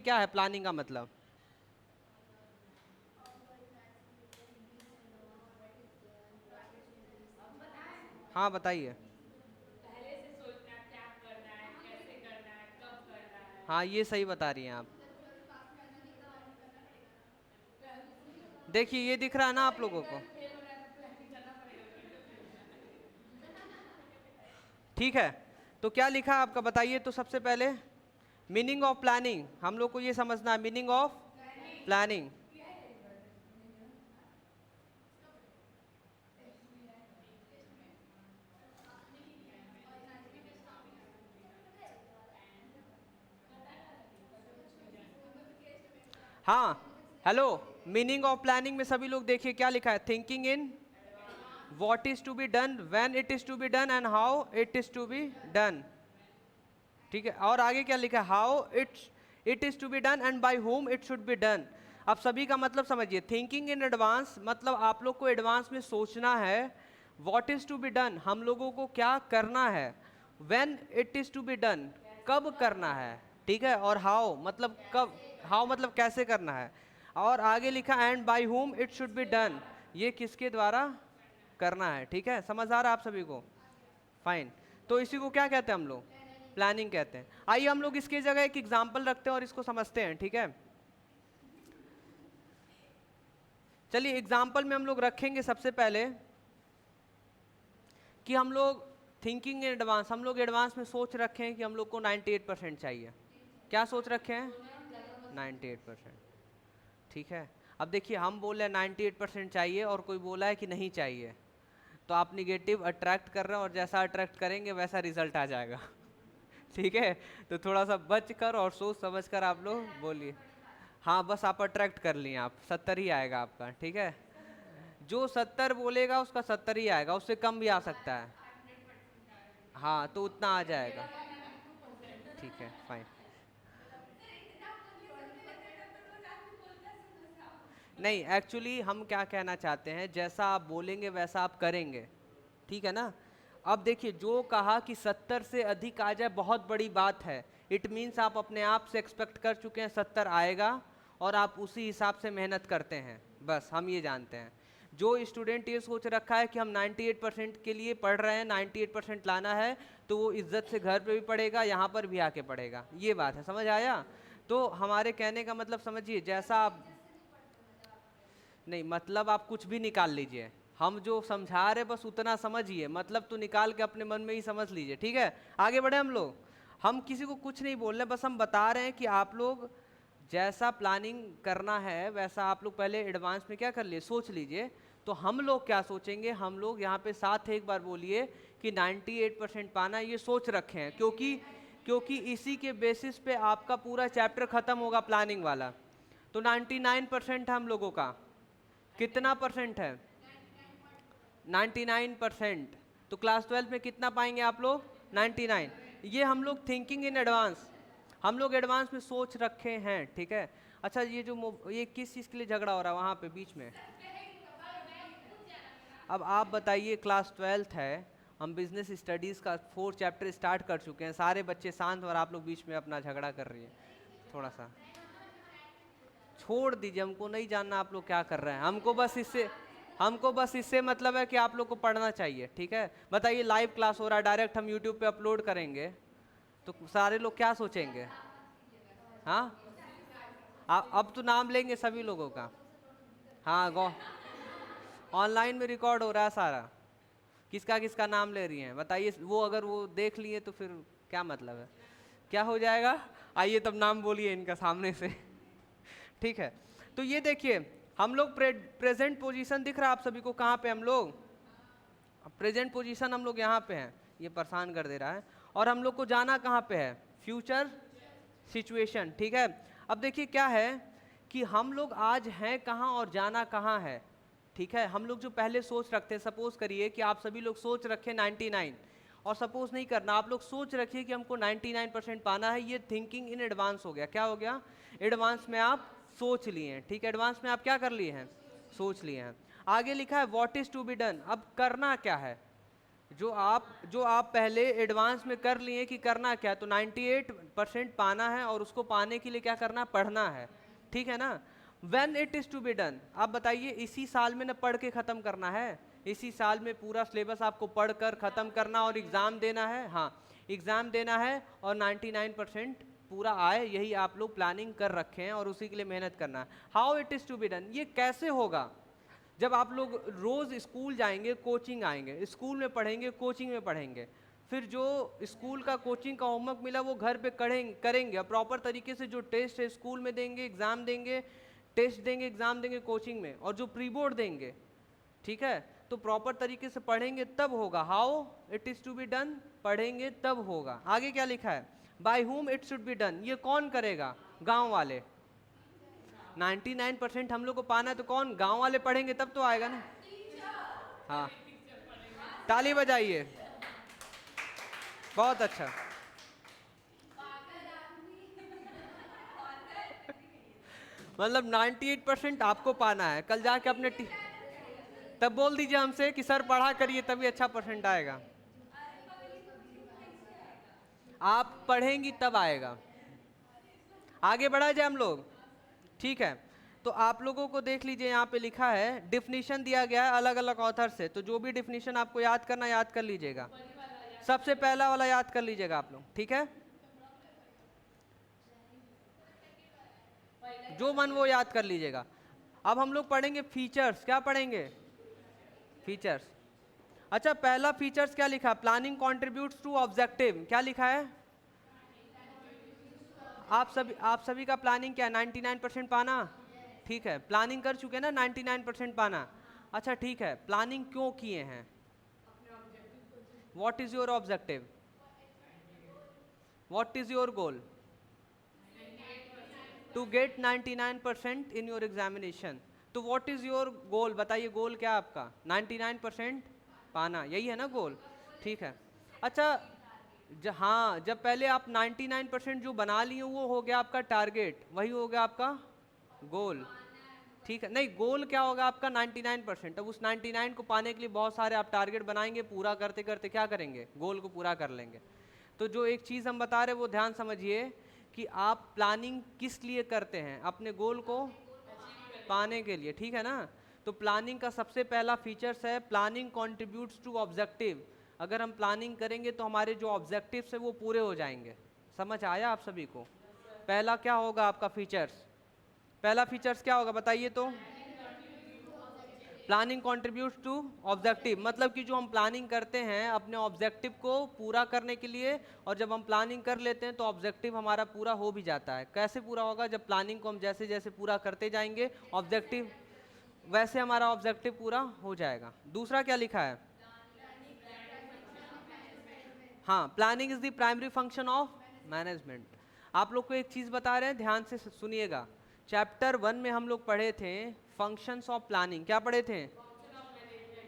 क्या है प्लानिंग का मतलब? हाँ बताइए। पहले से सोचना क्या करना है, कैसे करना है, कब करना है। हाँ ये सही बता रही हैं आप। प्लानिंग देखिए ये दिख रहा है ना आप अरे लोगों को? ट्वेल्थ फेल होना है तो प्लानिंग करना पड़ेगा, कैसे फेल होना है। ठीक है, तो क्या लिखा है आपका बताइए तो सबसे पहले। मीनिंग ऑफ प्लानिंग हम लोग को ये समझना है, मीनिंग ऑफ प्लानिंग प्लानिंग। हाँ हेलो, मीनिंग ऑफ प्लानिंग में सभी लोग देखिए क्या लिखा है, thinking in what is to be done, when it is to be done and how it is to be done. ठीक है, और आगे क्या लिखा है, how it is to be done and by whom it should be done. अब सभी का मतलब समझिए, थिंकिंग इन एडवांस मतलब आप लोग को एडवांस में सोचना है। What is to be done हम लोगों को क्या करना है। When it is to be done कब करना है। ठीक है, और हाउ मतलब कब, हाउ मतलब कैसे करना है। और आगे लिखा and by whom it should be done, ये किसके द्वारा करना है। ठीक है, समझ आ रहा है आप सभी को? फाइन। तो इसी को क्या कहते हैं हम लोग, प्लानिंग कहते हैं। आइए हम लोग इसकी जगह एक एग्जांपल रखते हैं और इसको समझते हैं। ठीक है, चलिए एग्जांपल में हम लोग रखेंगे सबसे पहले कि हम लोग थिंकिंग इन एडवांस, हम लोग एडवांस में सोच रखे हैं कि हम लोग को 98% चाहिए। क्या सोच रखे हैं? 98%। ठीक है, अब देखिए हम बोल रहे हैं 98% चाहिए और कोई बोला है कि नहीं चाहिए, तो आप निगेटिव अट्रैक्ट कर रहे हैं और जैसा अट्रैक्ट करेंगे वैसा रिजल्ट आ जाएगा। ठीक है, तो थोड़ा सा बच कर और सोच समझ कर आप लोग बोलिए। हाँ बस आप अट्रैक्ट कर लिए, आप 70 ही आएगा आपका। ठीक है, जो 70 बोलेगा उसका 70 ही आएगा, उससे कम भी आ सकता है। हाँ तो उतना आ जाएगा। मेरा 92%। ठीक है फाइन। नहीं एक्चुअली हम क्या कहना चाहते हैं, जैसा आप बोलेंगे वैसा आप करेंगे। ठीक है ना। अब देखिए जो कहा कि 70 से अधिक आ जाए बहुत बड़ी बात है। इट मीन्स आप अपने आप से एक्सपेक्ट कर चुके हैं 70 आएगा और आप उसी हिसाब से मेहनत करते हैं। बस हम ये जानते हैं। जो स्टूडेंट ये सोच रखा है कि हम 98% के लिए पढ़ रहे हैं, 98% लाना है, तो वो इज्जत से घर पे भी पढ़ेगा, यहाँ पर भी आके पढ़ेगा। ये बात है, समझ आया? तो हमारे कहने का मतलब समझिए, जैसा आप, नहीं मतलब आप कुछ भी निकाल लीजिए, हम जो समझा रहे बस उतना समझिए, मतलब तो निकाल के अपने मन में ही समझ लीजिए। ठीक है, आगे बढ़े हम लोग। हम किसी को कुछ नहीं बोल रहे, बस हम बता रहे हैं कि आप लोग जैसा प्लानिंग करना है वैसा आप लोग पहले एडवांस में क्या कर लिए, सोच लीजिए। तो हम लोग क्या सोचेंगे, हम लोग यहाँ पे साथ एक बार बोलिए कि 98% पाना ये सोच रखे हैं, क्योंकि क्योंकि इसी के बेसिस पे आपका पूरा चैप्टर खत्म होगा प्लानिंग वाला। तो 99% है हम लोगों का। कितना परसेंट है? 99%। तो क्लास 12 में कितना पाएंगे आप लोग? 99। ये हम लोग थिंकिंग इन एडवांस, हम लोग एडवांस में सोच रखे हैं। ठीक है, अच्छा ये जो ये किस चीज़ के लिए झगड़ा हो रहा है वहाँ पे बीच में? अब आप बताइए, क्लास 12 है, हम बिजनेस स्टडीज़ का 4 चैप्टर स्टार्ट कर चुके हैं, सारे बच्चे शांत और आप लोग बीच में अपना झगड़ा कर रही है। थोड़ा सा छोड़ दीजिए, हमको नहीं जानना आप लोग क्या कर रहे हैं। हमको बस इससे मतलब है कि आप लोग को पढ़ना चाहिए। ठीक है, बताइए लाइव क्लास हो रहा है, डायरेक्ट हम यूट्यूब पे अपलोड करेंगे तो सारे लोग क्या सोचेंगे? हाँ, अब तो नाम लेंगे सभी लोगों का। हाँ गौ, ऑनलाइन में रिकॉर्ड हो रहा है सारा, किसका किसका नाम ले रही हैं बताइए। वो अगर वो देख लिए तो फिर क्या मतलब है, क्या हो जाएगा? आइए तब नाम बोलिए इनका सामने से। ठीक है, तो ये देखिए हम लोग प्रेजेंट पोजीशन दिख रहा है आप सभी को, कहाँ पे हम लोग? प्रेजेंट पोजीशन हम लोग यहाँ पे हैं, ये परेशान कर दे रहा है। और हम लोग को जाना कहाँ पे है? Future situation. ठीक है, अब देखिए क्या है कि हम लोग आज हैं कहाँ और जाना कहाँ है। ठीक है, हम लोग जो पहले सोच रखते हैं, सपोज करिए कि आप सभी लोग सोच रखे 99, और सपोज नहीं करना, आप लोग सोच रखिए कि हमको 99% पाना है। ये थिंकिंग इन एडवांस हो गया। क्या हो गया? एडवांस में आप सोच लिए हैं। ठीक है, एडवांस में आप क्या कर लिए हैं? सोच लिए हैं। आगे लिखा है what is to be done, अब करना क्या है? जो आप पहले एडवांस में कर लिए कि करना क्या, तो 98% पाना है और उसको पाने के लिए क्या करना, पढ़ना है, ठीक है ना। When it is to be done, आप बताइए इसी साल में ना पढ़ के ख़त्म करना है, इसी साल में पूरा सिलेबस आपको पढ़ कर ख़त्म करना और एग्ज़ाम देना है, हाँ एग्ज़ाम देना है और 99% पूरा आए, यही आप लोग प्लानिंग कर रखे हैं और उसी के लिए मेहनत करना है। How it is to be done, ये कैसे होगा, जब आप लोग रोज़ स्कूल जाएंगे, कोचिंग आएंगे, स्कूल में पढ़ेंगे, कोचिंग में पढ़ेंगे, फिर जो स्कूल का कोचिंग का होमवर्क मिला वो घर पे करेंगे और प्रॉपर तरीके से जो टेस्ट है स्कूल में देंगे, एग्ज़ाम देंगे, टेस्ट देंगे, एग्ज़ाम देंगे कोचिंग में, और जो प्री बोर्ड देंगे, ठीक है, तो प्रॉपर तरीके से पढ़ेंगे तब होगा। How it is to be done, पढ़ेंगे तब होगा। आगे क्या लिखा है, by whom it should be done, ये कौन करेगा, गाँव वाले। 99% हम लोग को पाना है तो कौन, गांव वाले पढ़ेंगे तब तो आएगा ना। हाँ, ताली बजाइए, बहुत अच्छा। मतलब 98% आपको पाना है, कल जाके अपने तब बोल दीजिए हमसे कि सर पढ़ा करिए तभी अच्छा परसेंट आएगा। आप पढ़ेंगी तब आएगा। आगे बढ़ा जाए हम लोग, ठीक है। तो आप लोगों को देख लीजिए यहाँ पे लिखा है, डिफिनीशन दिया गया है अलग अलग ऑथर से, तो जो भी डिफिनीशन आपको याद करना याद कर लीजिएगा। सबसे पहला वाला याद कर लीजिएगा आप लोग, ठीक है, जो मन वो याद कर लीजिएगा। अब हम लोग पढ़ेंगे फीचर्स, क्या पढ़ेंगे, फीचर्स। अच्छा, पहला फीचर्स क्या लिखा, प्लानिंग कंट्रीब्यूट्स टू ऑब्जेक्टिव, क्या लिखा है, आप सभी का प्लानिंग क्या है, 99% पाना, ठीक है, प्लानिंग कर चुके हैं ना, 99% पाना। अच्छा ठीक है, प्लानिंग क्यों किए हैं, what is your objective, what is your goal, to get 99% in your examination. तो व्हाट इज योर गोल, बताइए गोल क्या है आपका, 99% पाना, यही है ना गोल, ठीक है। अच्छा, हाँ, जब पहले आप 99% जो बना लिए वो हो गया आपका टारगेट, वही हो गया आपका गोल, ठीक है। नहीं, गोल क्या होगा आपका 99%, अब उस 99 को पाने के लिए बहुत सारे आप टारगेट बनाएंगे, पूरा करते करते क्या करेंगे, गोल को पूरा कर लेंगे। तो जो एक चीज़ हम बता रहे हैं वो ध्यान समझिए कि आप प्लानिंग किस लिए करते हैं, अपने गोल को पाने के लिए, ठीक है ना। तो प्लानिंग का सबसे पहला फीचर्स है, प्लानिंग कंट्रीब्यूट्स टू ऑब्जेक्टिव। अगर हम प्लानिंग करेंगे तो हमारे जो ऑब्जेक्टिव्स है वो पूरे हो जाएंगे। समझ आया आप सभी को। पहला क्या होगा आपका फीचर्स, पहला फीचर्स क्या होगा बताइए तो, प्लानिंग कंट्रीब्यूट्स टू ऑब्जेक्टिव, मतलब कि जो हम प्लानिंग करते हैं अपने ऑब्जेक्टिव को पूरा करने के लिए, और जब हम प्लानिंग कर लेते हैं तो ऑब्जेक्टिव हमारा पूरा हो भी जाता है। कैसे पूरा होगा, जब प्लानिंग को हम जैसे जैसे पूरा करते जाएंगे ऑब्जेक्टिव, वैसे हमारा ऑब्जेक्टिव पूरा हो जाएगा। दूसरा क्या लिखा है, हाँ, planning is the primary function of management. आप लोग को एक चीज़ बता रहे हैं, ध्यान से सुनिएगा। चैप्टर 1 में हम लोग पढ़े थे फंक्शंस ऑफ प्लानिंग, क्या पढ़े थे,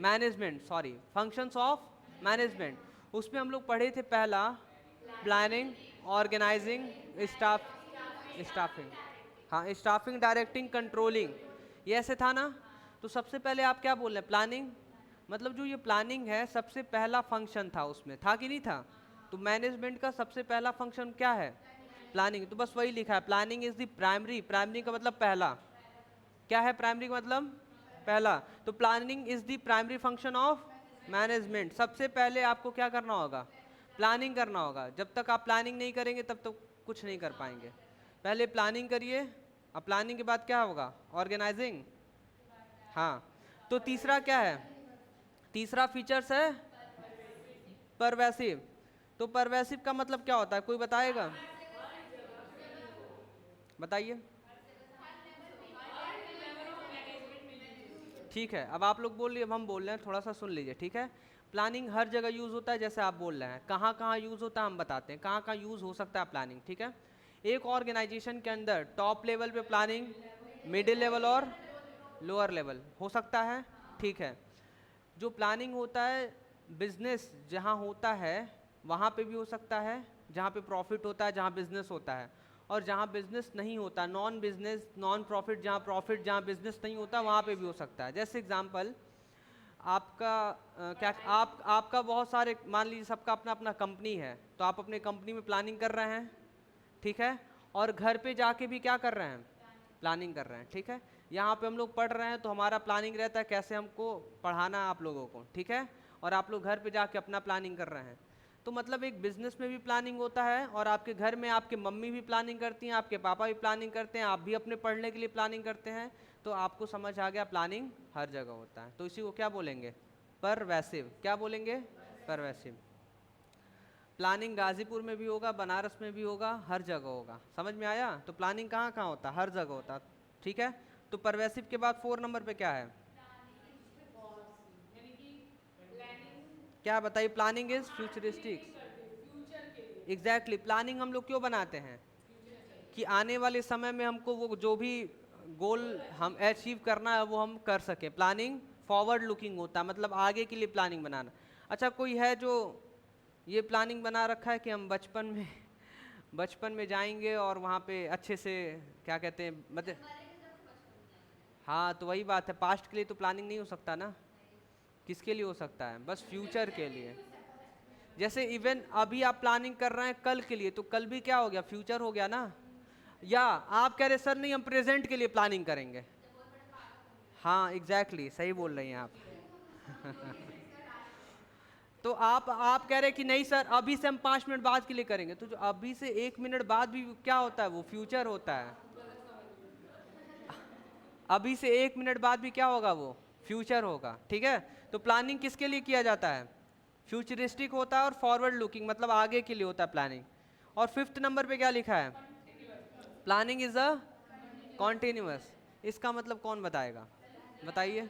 management, sorry, functions of management. उसमें हम लोग पढ़े थे पहला प्लानिंग, ऑर्गेनाइजिंग, स्टाफ, स्टाफिंग, हाँ स्टाफिंग, डायरेक्टिंग, कंट्रोलिंग, ये ऐसे था ना। तो सबसे पहले आप क्या बोल रहे हैं, प्लानिंग, मतलब जो ये प्लानिंग है सबसे पहला फंक्शन था उसमें, था कि नहीं था। तो मैनेजमेंट का सबसे पहला फंक्शन क्या है, प्लानिंग, तो बस वही लिखा है, planning is the primary, primary का मतलब पहला, क्या है प्राइमरी का मतलब, पहला। तो planning is the primary function of management. सबसे पहले आपको क्या करना होगा, प्लानिंग करना होगा। जब तक आप प्लानिंग नहीं करेंगे तब तक कुछ नहीं कर पाएंगे। पहले प्लानिंग करिए, अब प्लानिंग के बाद क्या होगा, ऑर्गेनाइजिंग, हाँ। तो तीसरा क्या है, तीसरा फीचर्स है परवेसिव। तो परवेसिव का मतलब क्या होता है, कोई बताएगा, बताइए। ठीक है, अब आप लोग बोल रही, अब हम बोल रहे हैं, थोड़ा सा सुन लीजिए, ठीक है। प्लानिंग हर जगह यूज़ होता है, जैसे आप बोल रहे हैं, कहाँ कहाँ यूज़ होता है हम बताते हैं, कहाँ कहाँ यूज़ हो सकता है प्लानिंग, ठीक है। एक ऑर्गेनाइजेशन के अंदर टॉप लेवल पे प्लानिंग, मिडिल लेवल और लोअर लेवल हो सकता है, ठीक है। जो प्लानिंग होता है बिजनेस जहाँ होता है वहाँ पे भी हो सकता है, जहाँ पे प्रॉफिट होता है, जहाँ बिजनेस होता है, और जहाँ बिजनेस नहीं होता, नॉन बिजनेस, नॉन प्रॉफिट, जहाँ बिजनेस नहीं होता वहाँ पे भी हो सकता है। जैसे एग्जांपल, आपका क्या आपका बहुत सारे, मान लीजिए सबका अपना अपना कंपनी है, तो आप अपने कंपनी में प्लानिंग कर रहे हैं, ठीक है, और घर पे जाके भी क्या कर रहे हैं, प्लानिंग कर रहे हैं, ठीक है। यहाँ पे हम लोग पढ़ रहे हैं तो हमारा प्लानिंग रहता है कैसे हमको पढ़ाना है आप लोगों को, ठीक है, और आप लोग घर पे जाके अपना प्लानिंग कर रहे हैं। तो मतलब एक बिजनेस में भी प्लानिंग होता है, और आपके घर में आपके मम्मी भी प्लानिंग करती हैं, आपके पापा भी प्लानिंग करते हैं, आप भी अपने पढ़ने के लिए प्लानिंग करते हैं। तो आपको समझ आ गया प्लानिंग हर जगह होता है। तो इसी को क्या बोलेंगे, परवैसिव। क्या बोलेंगे, परवैसिव। प्लानिंग गाजीपुर में भी होगा, बनारस में भी होगा, हर जगह होगा। समझ में आया? तो प्लानिंग कहाँ कहाँ होता है, हर जगह होता है, ठीक है। तो परवैसिव के बाद 4 नंबर पे क्या है, यानी कि प्लानिंग क्या बताइए, प्लानिंग इज हम आज के लिए फ्यूचरिस्टिक्स। नहीं करते, फ्यूचर के लिए। एग्जैक्टली, प्लानिंग हम लोग क्यों बनाते हैं, कि आने वाले समय में हमको वो जो भी गोल हम अचीव करना है वो हम कर सकें। प्लानिंग फॉरवर्ड लुकिंग होता है, मतलब आगे के लिए प्लानिंग बनाना। अच्छा, कोई है जो ये प्लानिंग बना रखा है कि हम बचपन में जाएंगे और वहाँ पे अच्छे से, क्या कहते हैं, मतलब, हाँ तो वही बात है, पास्ट के लिए तो प्लानिंग नहीं हो सकता ना। किसके लिए हो सकता है, बस फ्यूचर के लिए। जैसे इवन अभी आप प्लानिंग कर रहे हैं कल के लिए, तो कल भी क्या हो गया, फ्यूचर हो गया ना। या आप कह रहे सर नहीं, हम प्रेजेंट के लिए प्लानिंग करेंगे। हाँ एग्जैक्टली, सही बोल रही हैं आप। तो आप कह रहे हैं कि नहीं सर, अभी से हम 5 मिनट बाद के लिए करेंगे, तो जो अभी से 1 मिनट बाद भी क्या होता है, वो फ्यूचर होता है। अभी से 1 मिनट बाद भी क्या होगा, वो फ्यूचर होगा, ठीक है। तो प्लानिंग किसके लिए किया जाता है, फ्यूचरिस्टिक होता है, और फॉरवर्ड लुकिंग मतलब आगे के लिए होता है प्लानिंग। और 5th नंबर पे क्या लिखा है, प्लानिंग इज अ कॉन्टिन्यूअस। इसका मतलब कौन बताएगा, बताइए। एक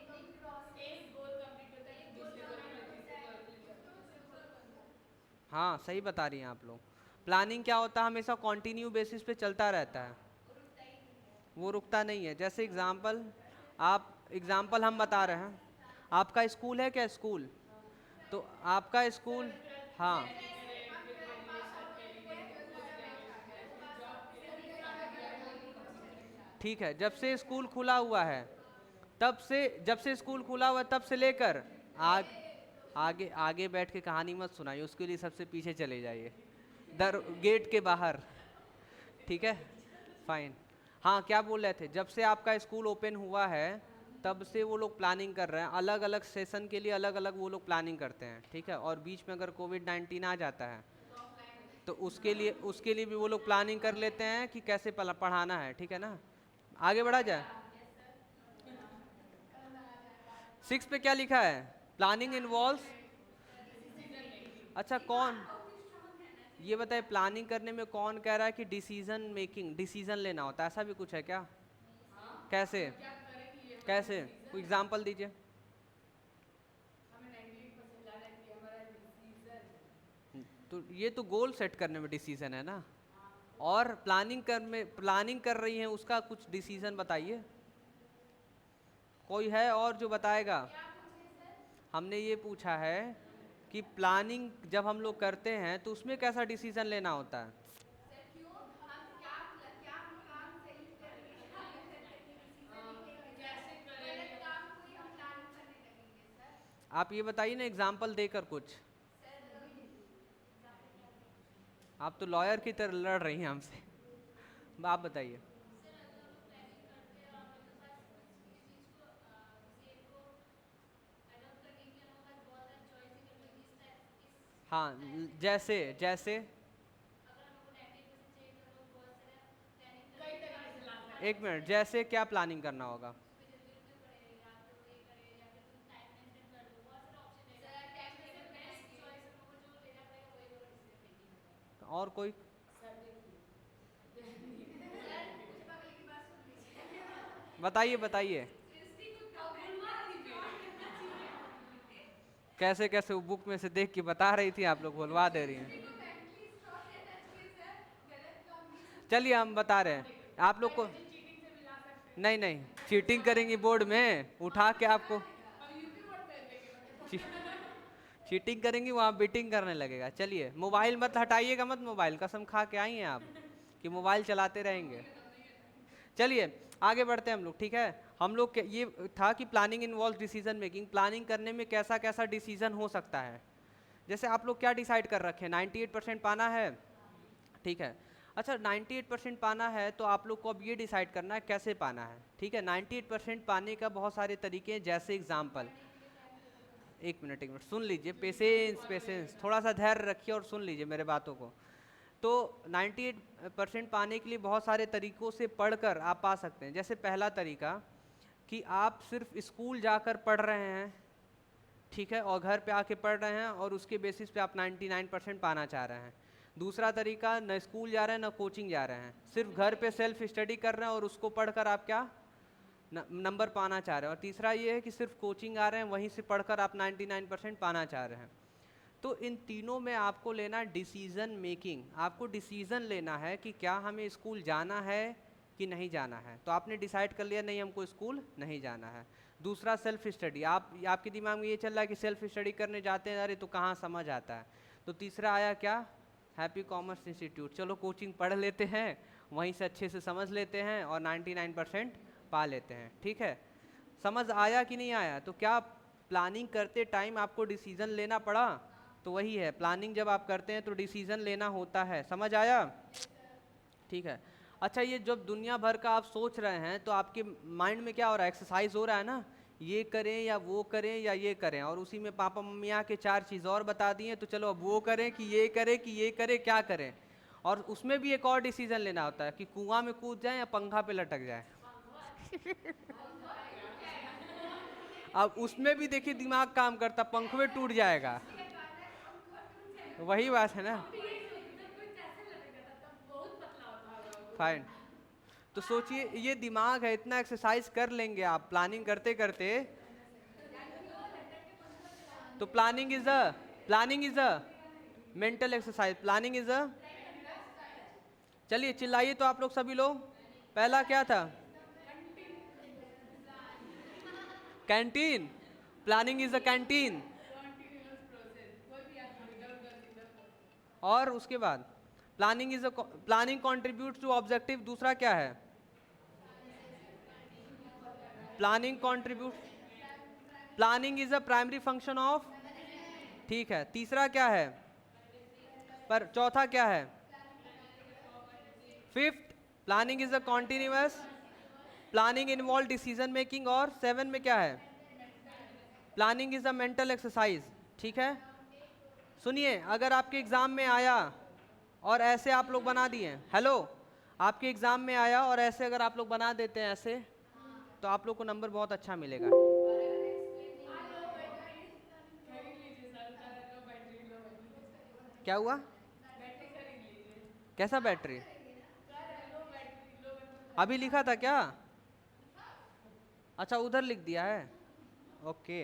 गोल कंप्लीट होता है फिर दूसरे गोल के लिए, तीसरे गोल के लिए, चौथे। हाँ सही बता रही हैं आप लोग। प्लानिंग क्या होता है, हमेशा कॉन्टिन्यू बेसिस पे चलता रहता है, वो रुकता नहीं है। जैसे एग्जाम्पल हम बता रहे हैं, आपका स्कूल है क्या, स्कूल, तो आपका स्कूल, हाँ सेलेक्ट करें, फिर ग्रेजुएशन के लिए, पोस्ट ग्रेजुएशन, फिर जॉब के लिए, फिर शादी ब्याह के लिए, ठीक है। जब से स्कूल खुला हुआ है, जब से स्कूल खुला हुआ है तब से लेकर आग आगे आगे बैठ के कहानी मत सुनाइए, उसके लिए सबसे पीछे चले जाइए, दर गेट के बाहर, ठीक है, फाइन। हाँ क्या बोल रहे थे, जब से आपका स्कूल ओपन हुआ है तब से वो लोग प्लानिंग कर रहे हैं, अलग अलग सेशन के लिए अलग अलग वो लोग प्लानिंग करते हैं, ठीक है। और बीच में अगर कोविड-19 आ जाता है तो उसके लिए भी वो लोग प्लानिंग कर लेते हैं कि कैसे पढ़ाना है, ठीक है ना। आगे बढ़ा जाए। 6 पे क्या लिखा है, प्लानिंग इन्वॉल्व्स, डिसीजन मेकिंग। अच्छा कौन, ये बताए प्लानिंग करने में कौन कह रहा है कि डिसीजन लेना होता है, ऐसा भी कुछ है क्या, कैसे, क्या करेंगे ये हमारा कैसे, कोई डिसीजन है। एग्जांपल दीजिए। हमें 98% लाना है कि हमारा डिसीजन है। तो ये तो गोल सेट करने में डिसीजन है ना, और प्लानिंग कर रही हैं उसका कुछ डिसीजन बताइए। कोई है और जो बताएगा। हमने ये पूछा है कि प्लानिंग जब हम लोग करते हैं तो उसमें कैसा डिसीजन लेना होता है। कैसे करेंगे। आप ये बताइए ना एग्जाम्पल देकर कुछ। आप तो लॉयर की तरह लड़ रही हैं हमसे, आप बताइए। हाँ जैसे जैसे कई तरीके से ला एक सकते मिनट, जैसे क्या प्लानिंग करना होगा, और कोई, हैं। सर देखिए, बताइए बताइए। अब बुलवा दीजिए। कैसे कैसे वो बुक में से देख के बता रही थी, आप लोग बुलवा दे रही हैं। चलिए हम बता रहे हाँ हैं देखिए, आप लोग कई को। बच्चे चीटिंग से भी ला सकते हैं। नहीं नहीं, चीटिंग करेंगी बोर्ड में उठा के आपको, हम यूपी बोर्ड से देंगे बच्चे। चीटिंग करेंगी वहाँ बीटिंग करने लगेगा। चलिए मोबाइल मत हटाइएगा, मत मोबाइल, कसम खा के आई हैं आप कि मोबाइल चलाते रहेंगे। चलिए आगे बढ़ते हैं हम लोग, ठीक है। हम लोग ये था कि planning involve decision making, planning करने में कैसा कैसा डिसीजन हो सकता है। जैसे आप लोग क्या डिसाइड कर रखे हैं, 98% पाना है, ठीक है। अच्छा 98% पाना है तो आप लोग को अब ये डिसाइड करना है कैसे पाना है, ठीक है। 98% पाने का बहुत सारे तरीके हैं, जैसे एग्जाम्पल, एक मिनट सुन लीजिए, पेशेंस पेशेंस, थोड़ा सा धैर्य रखिए और सुन लीजिए मेरे बातों को। तो 98% पाने के लिए बहुत सारे तरीकों से पढ़कर आप पा सकते हैं। जैसे पहला तरीका कि आप सिर्फ स्कूल जाकर पढ़ रहे हैं, ठीक है, और घर पे आके पढ़ रहे हैं और उसके बेसिस पे आप 99% पाना चाह रहे हैं। दूसरा तरीका, न स्कूल जा रहे हैं न कोचिंग जा रहे हैं, सिर्फ घर पे सेल्फ स्टडी कर रहे हैं और उसको पढ़कर आप क्या नंबर पाना चाह रहे हैं। और तीसरा ये है कि सिर्फ कोचिंग आ रहे हैं, वहीं से पढ़कर आप 99% पाना चाह रहे हैं। तो इन तीनों में आपको लेना डिसीज़न मेकिंग, आपको डिसीज़न लेना है कि क्या हमें स्कूल जाना है कि नहीं जाना है। तो आपने डिसाइड कर लिया नहीं हमको स्कूल नहीं जाना है। दूसरा सेल्फ स्टडी, आपके दिमाग में ये चल रहा है कि सेल्फ स्टडी करने जाते हैं, अरे तो कहाँ समझ आता है। तो तीसरा आया क्या, हैप्पी कॉमर्स इंस्टीट्यूट, चलो कोचिंग पढ़ लेते हैं, वहीं से अच्छे से समझ लेते हैं और 99% पा लेते हैं, ठीक है। समझ आया कि नहीं आया। तो क्या प्लानिंग करते टाइम आपको डिसीज़न लेना पड़ा, तो वही है, प्लानिंग जब आप करते हैं तो डिसीज़न लेना होता है। समझ आया, ठीक है। अच्छा ये जब दुनिया भर का आप सोच रहे हैं तो आपके माइंड में क्या हो रहा है, एक्सरसाइज हो रहा है ना, ये करें या वो करें या ये करें, और उसी में पापा मम्मी आके 4 चीज़ और बता दिए, तो चलो अब वो करें कि ये करें कि ये करें, क्या करें। और उसमें भी एक और डिसीजन लेना होता है कि कुआं में कूद जाए या पंखा पे लटक जाए। अब उसमें भी देखिए दिमाग काम करता, पंख में टूट जाएगा, वही बात है ना। फाइन, तो सोचिए ये दिमाग है, इतना एक्सरसाइज कर लेंगे आप प्लानिंग करते करते। तो planning is a mental exercise, planning is a, चलिए चिल्लाइए तो आप लोग सभी लोग। पहला क्या था, canteen, planning is a canteen. और उसके बाद प्लानिंग कॉन्ट्रीब्यूट टू ऑब्जेक्टिव, दूसरा क्या है, planning contribute, planning is a primary function of, ठीक है। तीसरा क्या है, पर चौथा क्या है, fifth, planning is a continuous, planning involve decision making, और 7 में क्या है, planning is a mental exercise, ठीक है। सुनिए अगर आपके एग्जाम में आया और ऐसे आप लोग बना दिए, हेलो, आपके एग्जाम में आया और ऐसे अगर आप लोग बना देते हैं ऐसे, तो आप लोग को नंबर बहुत अच्छा मिलेगा। क्या हुआ, कैसा बैटरी, अभी लिखा था क्या, अच्छा उधर लिख दिया है, ओके।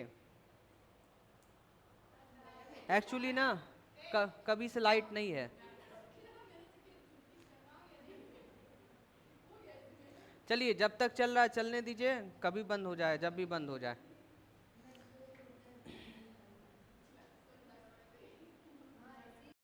एक्चुअली ना कभी से लाइट नहीं है, चलिए जब तक चल रहा है चलने दीजिए, कभी बंद हो जाए, जब भी बंद हो जाए।